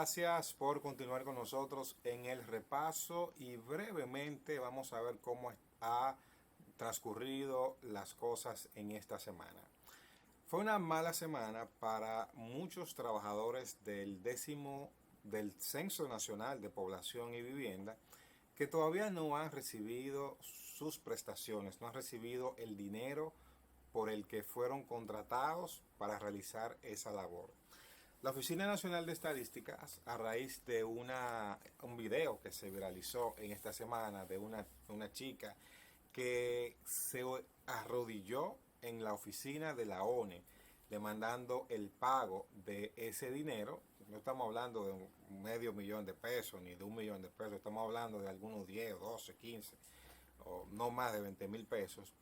Gracias por continuar con nosotros en el repaso y brevemente vamos a ver cómo ha transcurrido las cosas en esta semana. Fue una mala semana para muchos trabajadores del Censo Nacional de Población y Vivienda que todavía no han recibido sus prestaciones, no han recibido el dinero por el que fueron contratados para realizar esa labor. La Oficina Nacional de Estadísticas, a raíz de un video que se viralizó en esta semana de una chica que se arrodilló en la oficina de la ONE demandando el pago de ese dinero. No estamos hablando de medio millón de pesos ni de 1 millón de pesos, estamos hablando de algunos 10, 12, 15 o no más de 20,000 pesos,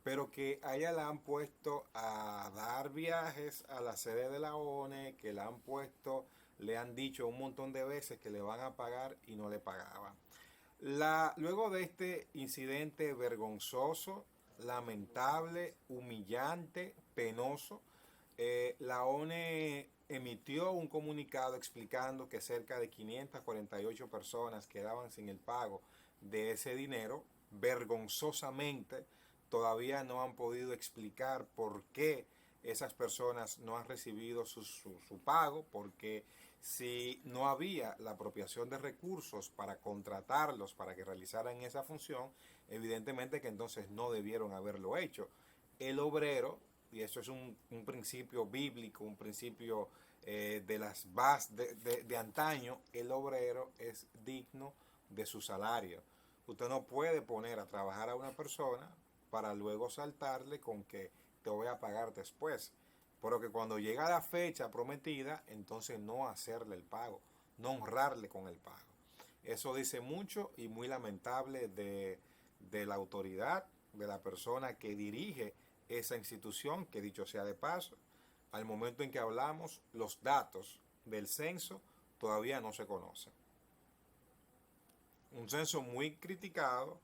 pero que a ella la han puesto a dar viajes a la sede de la ONE, que la han puesto, le han dicho un montón de veces que le van a pagar y no le pagaban. Luego de este incidente vergonzoso, lamentable, humillante, penoso, la ONE emitió un comunicado explicando que cerca de 548 personas quedaban sin el pago de ese dinero. Vergonzosamente, todavía no han podido explicar por qué esas personas no han recibido su pago, porque si no había la apropiación de recursos para contratarlos para que realizaran esa función, evidentemente que entonces no debieron haberlo hecho. El obrero, y eso es un principio bíblico, un principio de las bases de antaño, el obrero es digno de su salario. Usted no puede poner a trabajar a una persona para luego saltarle con que te voy a pagar después. Pero que cuando llega la fecha prometida, entonces no hacerle el pago, no honrarle con el pago. Eso dice mucho y muy lamentable de la autoridad, de la persona que dirige esa institución, que dicho sea de paso, al momento en que hablamos, los datos del censo todavía no se conocen. Un censo muy criticado,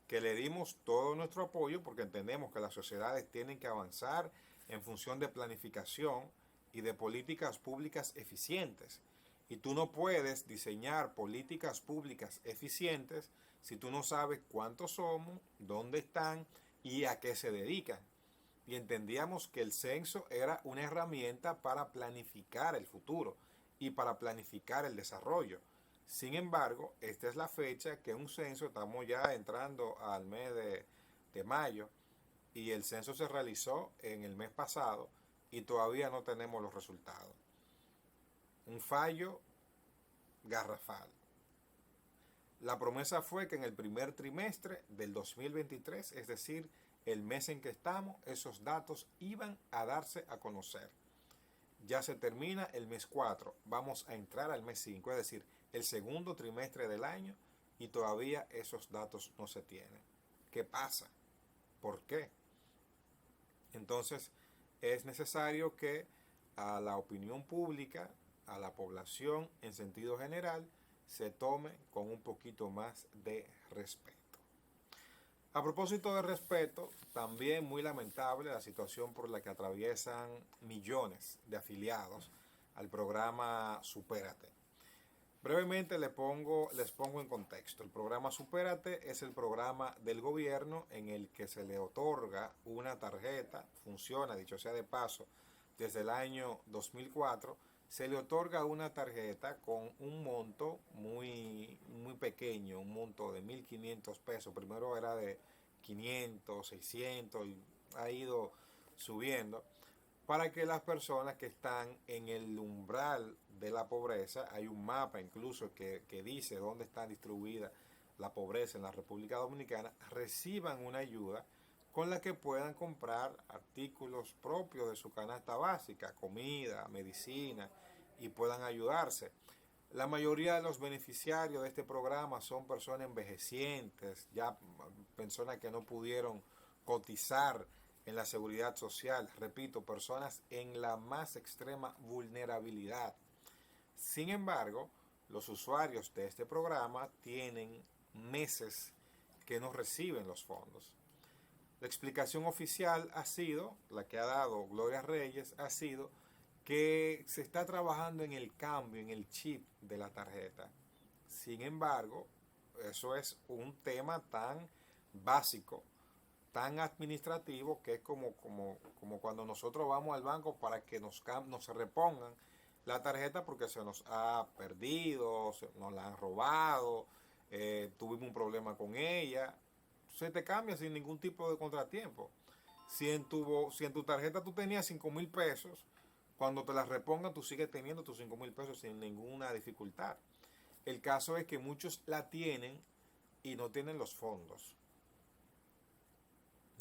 que le dimos todo nuestro apoyo porque entendemos que las sociedades tienen que avanzar en función de planificación y de políticas públicas eficientes. Y tú no puedes diseñar políticas públicas eficientes si tú no sabes cuántos somos, dónde están y a qué se dedican. Y entendíamos que el censo era una herramienta para planificar el futuro y para planificar el desarrollo. Sin embargo, esta es la fecha que un censo, estamos ya entrando al mes de mayo, y el censo se realizó en el mes pasado y todavía no tenemos los resultados. Un fallo garrafal. La promesa fue que en el primer trimestre del 2023, es decir, el mes en que estamos, esos datos iban a darse a conocer. Ya se termina el mes 4, vamos a entrar al mes 5, es decir, el segundo trimestre del año, y todavía esos datos no se tienen. ¿Qué pasa? ¿Por qué? Entonces, es necesario que a la opinión pública, a la población en sentido general, se tome con un poquito más de respeto. A propósito de respeto, también muy lamentable la situación por la que atraviesan millones de afiliados al programa Supérate. Brevemente les pongo en contexto. El programa Supérate es el programa del gobierno en el que se le otorga una tarjeta, funciona, dicho sea de paso, desde el año 2004, se le otorga una tarjeta con un monto muy pequeño, un monto de 1.500 pesos. Primero era de 500, 600 y ha ido subiendo, para que las personas que están en el umbral de la pobreza, hay un mapa incluso que dice dónde está distribuida la pobreza en la República Dominicana, reciban una ayuda con la que puedan comprar artículos propios de su canasta básica, comida, medicina, y puedan ayudarse. La mayoría de los beneficiarios de este programa son personas envejecientes, ya personas que no pudieron cotizar en la seguridad social, repito, personas en la más extrema vulnerabilidad. Sin embargo, los usuarios de este programa tienen meses que no reciben los fondos. La explicación oficial ha sido, la que ha dado Gloria Reyes, ha sido que se está trabajando en el cambio, en el chip de la tarjeta. Sin embargo, eso es un tema tan básico, tan administrativo, que es como cuando nosotros vamos al banco para que nos repongan la tarjeta porque se nos ha perdido, nos la han robado, tuvimos un problema con ella. Se te cambia sin ningún tipo de contratiempo. Si en tu tarjeta tú tenías 5.000 pesos, cuando te la repongan tú sigues teniendo tus 5.000 pesos sin ninguna dificultad. El caso es que muchos la tienen y no tienen los fondos.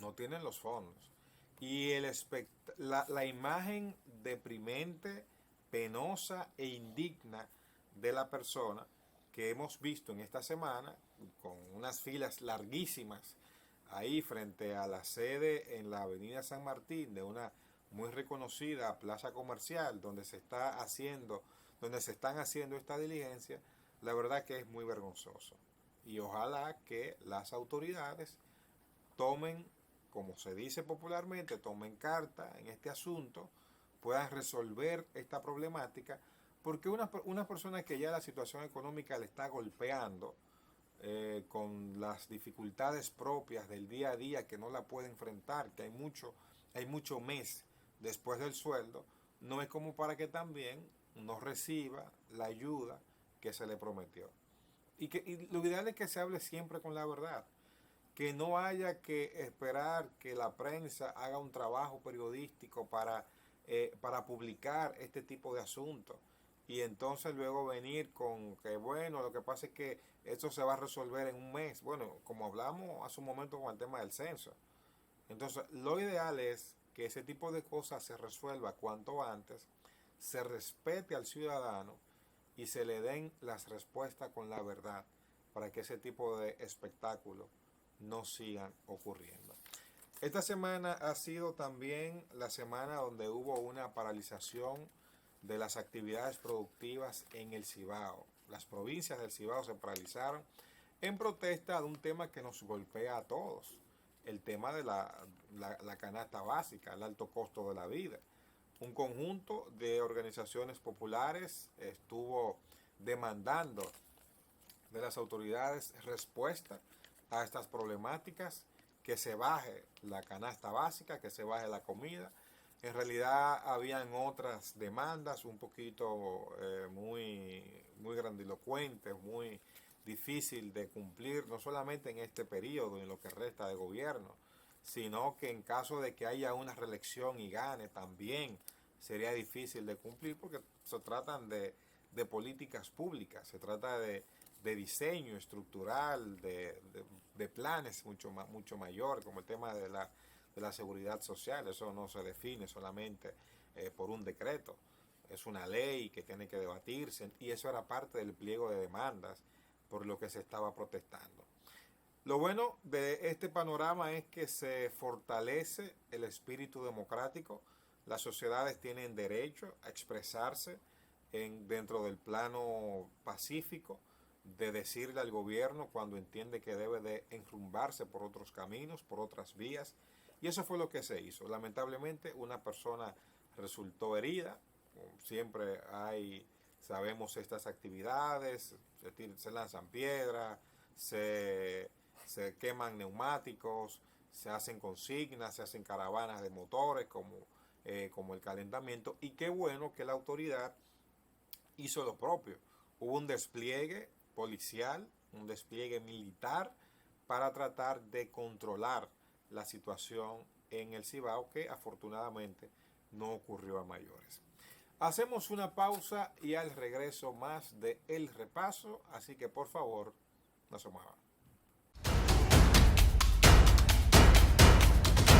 No tienen los fondos. Y la imagen deprimente, penosa e indigna de la persona que hemos visto en esta semana, con unas filas larguísimas ahí frente a la sede en la avenida San Martín de una muy reconocida plaza comercial donde se están haciendo esta diligencia, la verdad que es muy vergonzoso. Y ojalá que las autoridades tomen, como se dice popularmente, tomen carta en este asunto, puedan resolver esta problemática, porque una persona que ya la situación económica le está golpeando, con las dificultades propias del día a día, que no la puede enfrentar, que hay mucho mes después del sueldo, no es como para que también no reciba la ayuda que se le prometió. Y lo ideal es que se hable siempre con la verdad, que no haya que esperar que la prensa haga un trabajo periodístico para publicar este tipo de asuntos. Y entonces luego venir con que, bueno, lo que pasa es que esto se va a resolver en un mes. Bueno, como hablamos hace un momento con el tema del censo. Entonces, lo ideal es que ese tipo de cosas se resuelva cuanto antes, se respete al ciudadano y se le den las respuestas con la verdad para que ese tipo de espectáculos no sigan ocurriendo. Esta semana ha sido también la semana donde hubo una paralización de las actividades productivas en el Cibao. Las provincias del Cibao se paralizaron en protesta de un tema que nos golpea a todos, el tema de la canasta básica, el alto costo de la vida. Un conjunto de organizaciones populares estuvo demandando de las autoridades respuesta a estas problemáticas, que se baje la canasta básica, que se baje la comida. En realidad habían otras demandas un poquito muy grandilocuentes, muy difícil de cumplir, no solamente en este periodo, en lo que resta de gobierno, sino que en caso de que haya una reelección y gane también sería difícil de cumplir, porque se tratan de políticas públicas, se trata de diseño estructural, de planes mucho mayor, como el tema de la seguridad social. Eso no se define solamente por un decreto, es una ley que tiene que debatirse, y eso era parte del pliego de demandas por lo que se estaba protestando. Lo bueno de este panorama es que se fortalece el espíritu democrático. Las sociedades tienen derecho a expresarse dentro del plano pacífico, de decirle al gobierno cuando entiende que debe de enrumbarse por otros caminos, por otras vías. Y eso fue lo que se hizo. Lamentablemente una persona resultó herida. Siempre sabemos estas actividades, se lanzan piedras, se queman neumáticos, se hacen consignas, se hacen caravanas de motores como el calentamiento. Y qué bueno que la autoridad hizo lo propio. Hubo un despliegue policial, un despliegue militar para tratar de controlar la situación en el Cibao, que afortunadamente no ocurrió a mayores. Hacemos una pausa y al regreso más de El Repaso, así que por favor no se muevan.